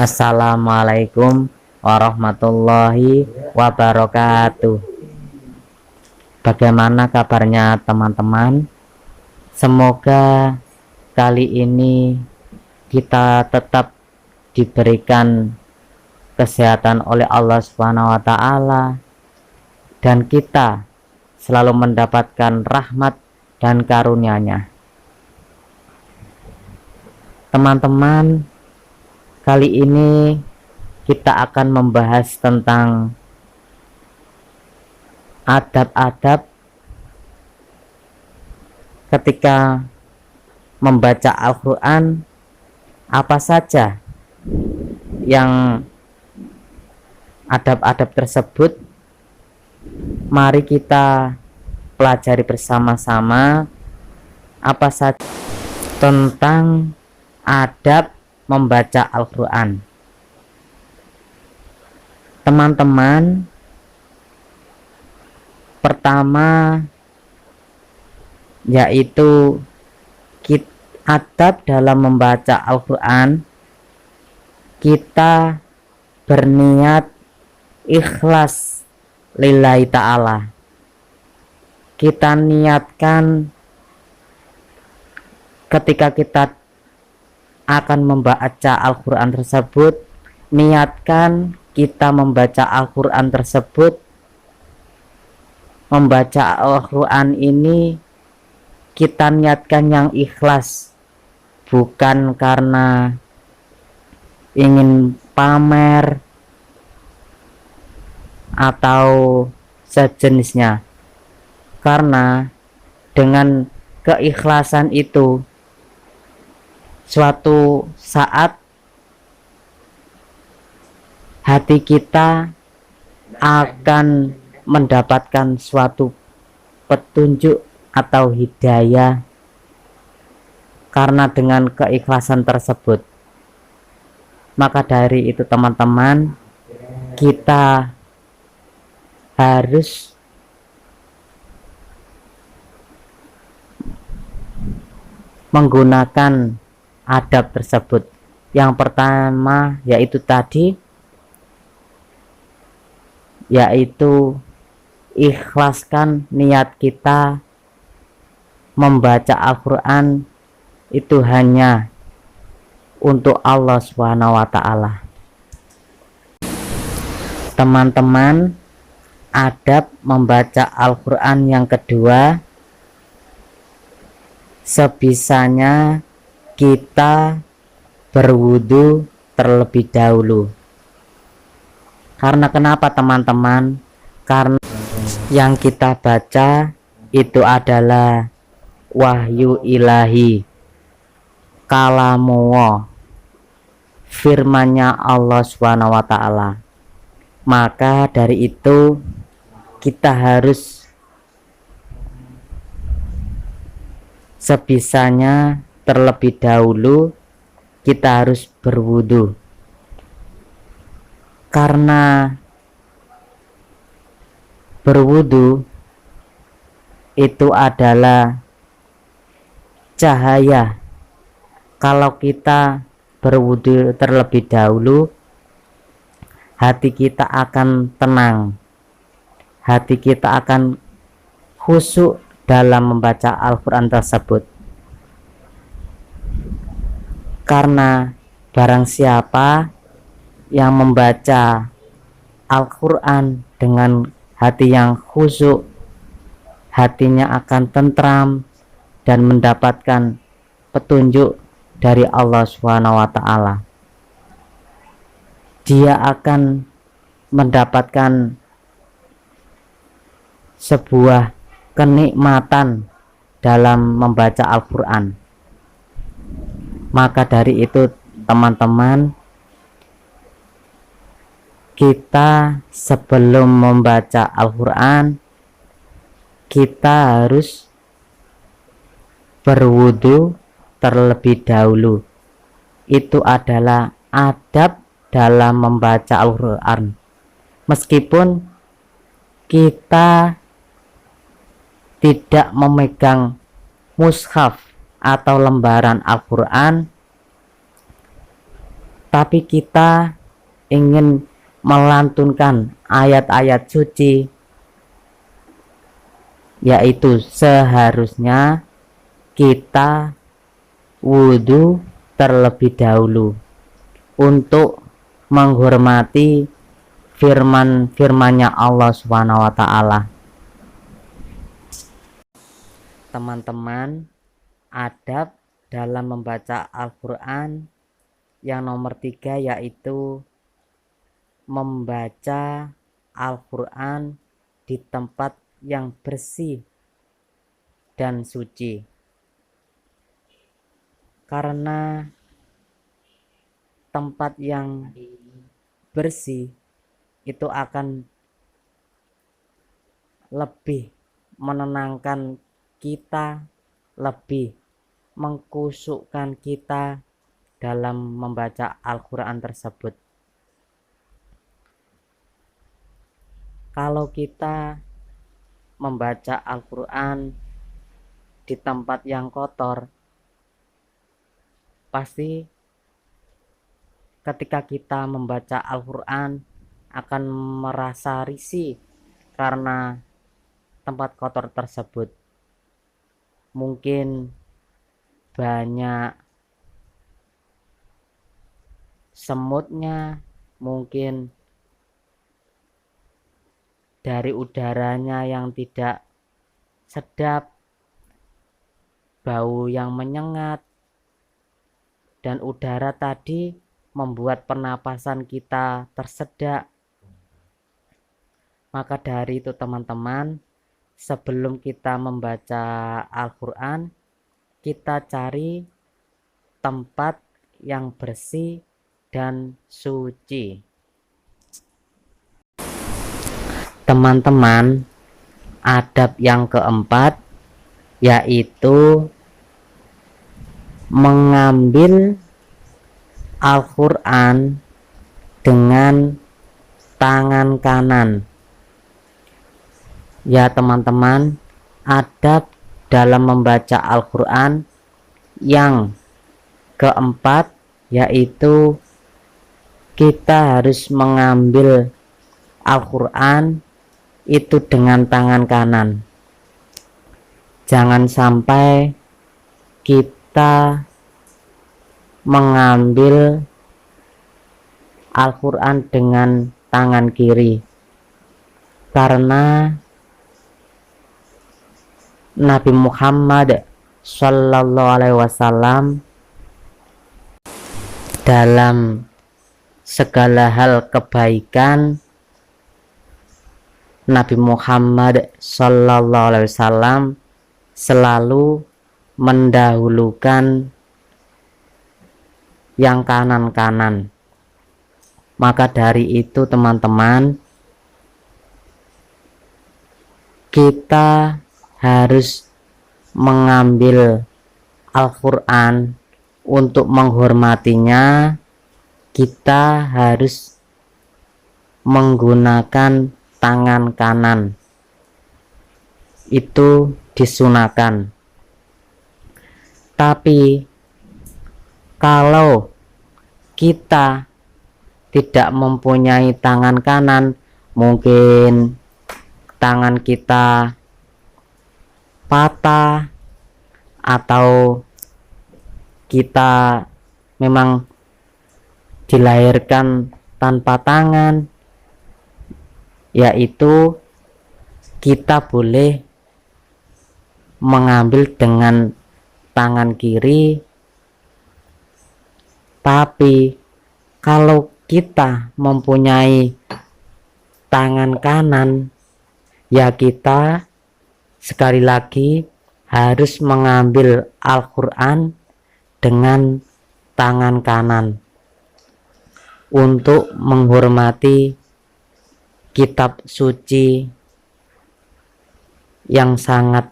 Assalamualaikum warahmatullahi wabarakatuh. Bagaimana kabarnya teman-teman? Semoga kali ini kita tetap diberikan kesehatan oleh Allah Subhanahu wa Ta'ala, dan kita selalu mendapatkan rahmat dan karunia-Nya. Teman-teman, kali ini kita akan membahas tentang adab-adab ketika membaca Al-Quran. Apa saja yang adab-adab tersebut? Mari kita pelajari bersama-sama apa saja tentang adab membaca Al-Quran. Teman-teman, pertama yaitu adab dalam membaca Al-Quran, kita berniat ikhlas lillahi ta'ala. Kita niatkan ketika kita akan membaca Al-Quran tersebut, niatkan kita membaca Al-Quran tersebut, membaca Al-Quran ini kita niatkan yang ikhlas, bukan karena ingin pamer atau sejenisnya. Karena dengan keikhlasan itu, suatu saat hati kita akan mendapatkan suatu petunjuk atau hidayah karena dengan keikhlasan tersebut. Maka dari itu teman-teman, kita harus menggunakan adab tersebut. Yang pertama yaitu ikhlaskan niat kita membaca Al-Quran itu hanya untuk Allah Subhanahu wa Ta'ala. Teman-teman, adab membaca Al-Quran yang kedua, sebisanya kita berwudu terlebih dahulu. Karena kenapa teman-teman? Karena yang kita baca itu adalah wahyu ilahi, kalamullah, firmannya Allah Subhanahu wa Ta'ala. Maka dari itu kita harus sebisanya terlebih dahulu kita harus berwudu, karena berwudu itu adalah cahaya. Kalau kita berwudu terlebih dahulu, hati kita akan tenang, hati kita akan khusyuk dalam membaca Al-Quran tersebut. Karena barang siapa yang membaca Al-Quran dengan hati yang khusyuk, hatinya akan tentram dan mendapatkan petunjuk dari Allah Subhanahu wa Ta'ala. Dia akan mendapatkan sebuah kenikmatan dalam membaca Al-Quran. Maka dari itu teman-teman, kita sebelum membaca Al-Quran, kita harus berwudu terlebih dahulu. Itu adalah adab dalam membaca Al-Quran. Meskipun kita tidak memegang mushaf atau lembaran Al-Quran, tapi kita ingin melantunkan ayat-ayat suci, yaitu seharusnya kita wudhu terlebih dahulu untuk menghormati firman-firmannya Allah Subhanahu wa Ta'ala. Teman-teman, adab dalam membaca Al-Quran yang nomor 3 yaitu membaca Al-Quran di tempat yang bersih dan suci, karena tempat yang bersih itu akan lebih menenangkan kita, lebih mengkusukkan kita dalam membaca Al-Quran tersebut. Kalau kita membaca Al-Quran di tempat yang kotor, pasti ketika kita membaca Al-Quran akan merasa risih karena tempat kotor tersebut. Mungkin banyak semutnya, mungkin dari udaranya yang tidak sedap, bau yang menyengat, dan udara tadi membuat pernapasan kita tersedak. Maka dari itu teman-teman, sebelum kita membaca Al-Quran, kita cari tempat yang bersih dan suci. Teman-teman, adab yang keempat yaitu mengambil Al-Quran dengan tangan kanan. Ya teman-teman, adab dalam membaca Al-Quran yang keempat yaitu kita harus mengambil Al-Quran itu dengan tangan kanan. Jangan sampai kita mengambil Al-Quran dengan tangan kiri, karena Nabi Muhammad Sallallahu Alaihi Wasallam dalam segala hal kebaikan, Nabi Muhammad Sallallahu Alaihi Wasallam selalu mendahulukan yang kanan-kanan. Maka dari itu teman-teman, kita harus mengambil Al-Quran untuk menghormatinya. Kita harus menggunakan tangan kanan, itu disunahkan. Tapi kalau kita tidak mempunyai tangan kanan, mungkin tangan kita patah atau kita memang dilahirkan tanpa tangan, yaitu kita boleh mengambil dengan tangan kiri. Tapi kalau kita mempunyai tangan kanan, ya kita sekali lagi harus mengambil Al-Quran dengan tangan kanan untuk menghormati kitab suci yang sangat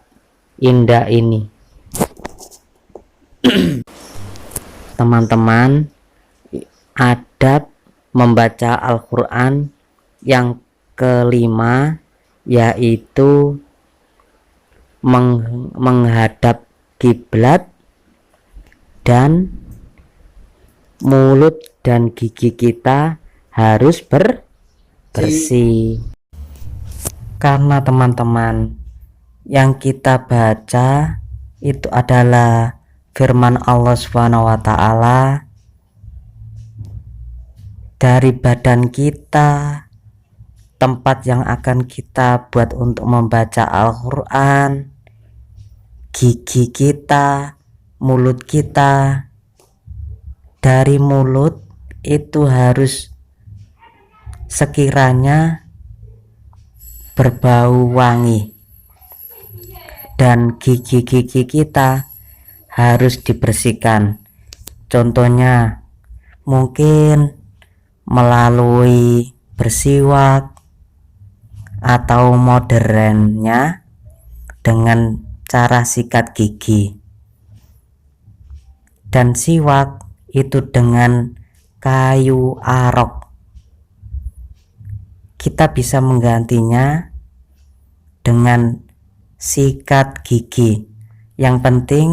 indah ini. Teman-teman, adab membaca Al-Quran yang kelima yaitu menghadap kiblat dan mulut dan gigi kita harus bersih. Karena teman-teman, yang kita baca itu adalah firman Allah Subhanahu wa taala. Dari badan kita, tempat yang akan kita buat untuk membaca Al-Quran, gigi kita, mulut kita. Dari mulut itu harus sekiranya berbau wangi, dan gigi-gigi kita harus dibersihkan. Contohnya mungkin melalui bersiwak, atau modernnya dengan cara sikat gigi. Dan siwak itu dengan kayu arok. Kita bisa menggantinya dengan sikat gigi. Yang penting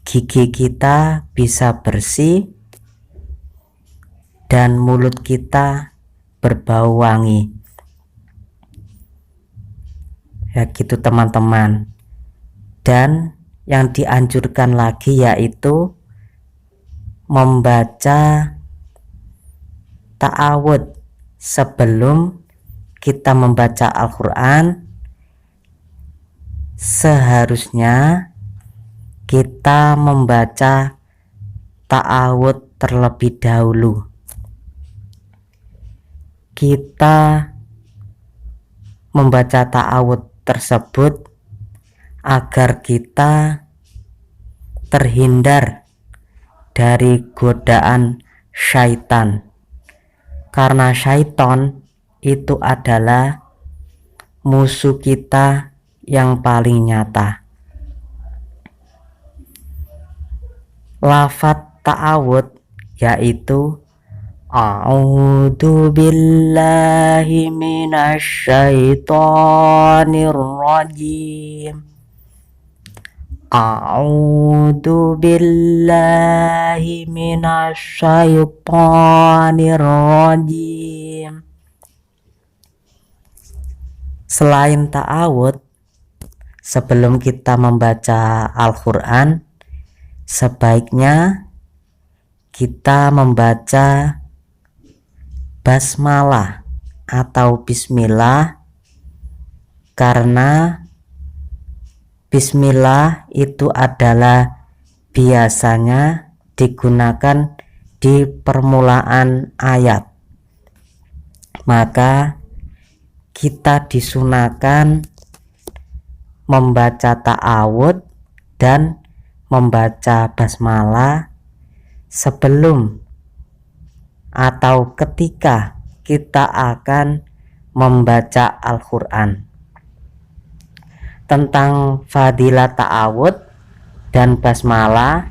gigi kita bisa bersih dan mulut kita berbau wangi. Ya gitu teman-teman. Dan yang dianjurkan lagi yaitu membaca ta'awud sebelum kita membaca Al-Quran. Seharusnya kita membaca ta'awud terlebih dahulu. Kita membaca ta'awud tersebut agar kita terhindar dari godaan syaitan, karena syaitan itu adalah musuh kita yang paling nyata. Lafaz ta'awud yaitu a'udzu billahi minasyaitonir rajim. A'udzu billahi minasyaitonir rajim. Selain ta'awud, sebelum kita membaca Al-Quran, sebaiknya kita membaca basmalah atau bismillah, karena bismillah itu adalah biasanya digunakan di permulaan ayat. Maka kita disunahkan membaca ta'awud dan membaca basmalah sebelum atau ketika kita akan membaca Al-Quran. Tentang fadilah ta'awud dan basmalah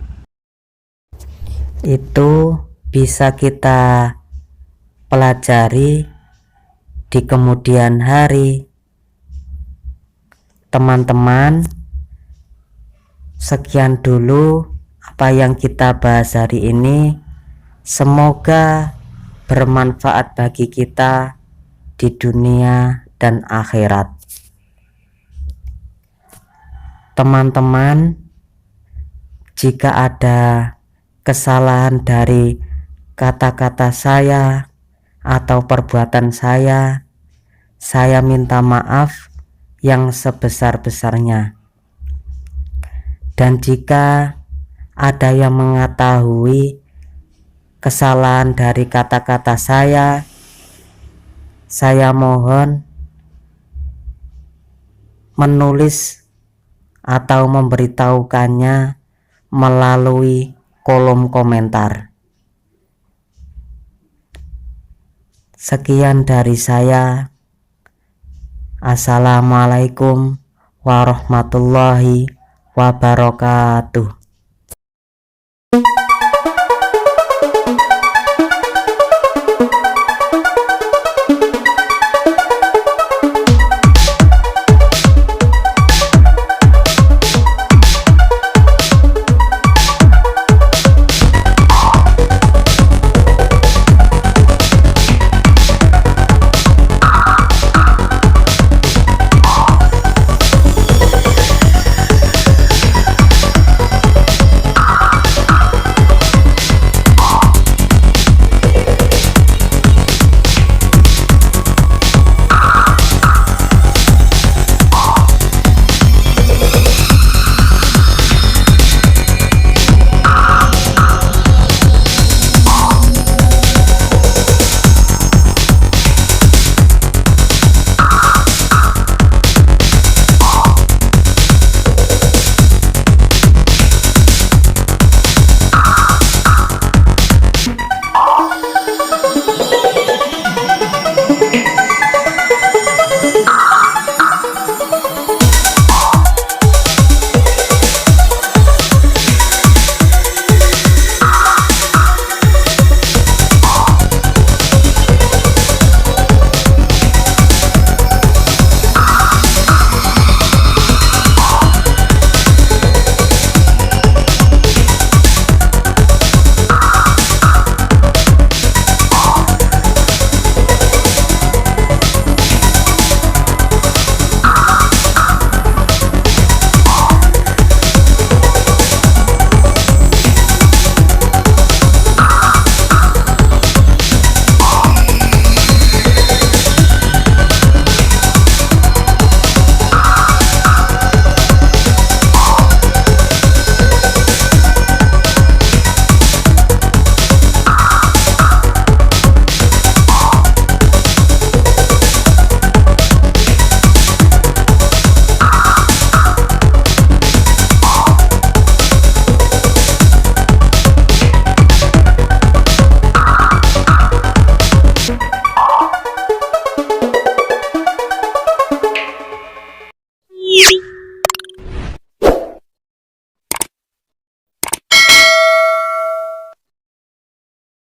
itu bisa kita pelajari di kemudian hari. Teman-teman, sekian dulu apa yang kita bahas hari ini. Semoga bermanfaat bagi kita di dunia dan akhirat. Teman-teman, jika ada kesalahan dari kata-kata saya atau perbuatan saya minta maaf yang sebesar-besarnya. Dan jika ada yang mengetahui kesalahan dari kata-kata saya mohon menulis atau memberitahukannya melalui kolom komentar. Sekian dari saya. Assalamualaikum warahmatullahi wabarakatuh.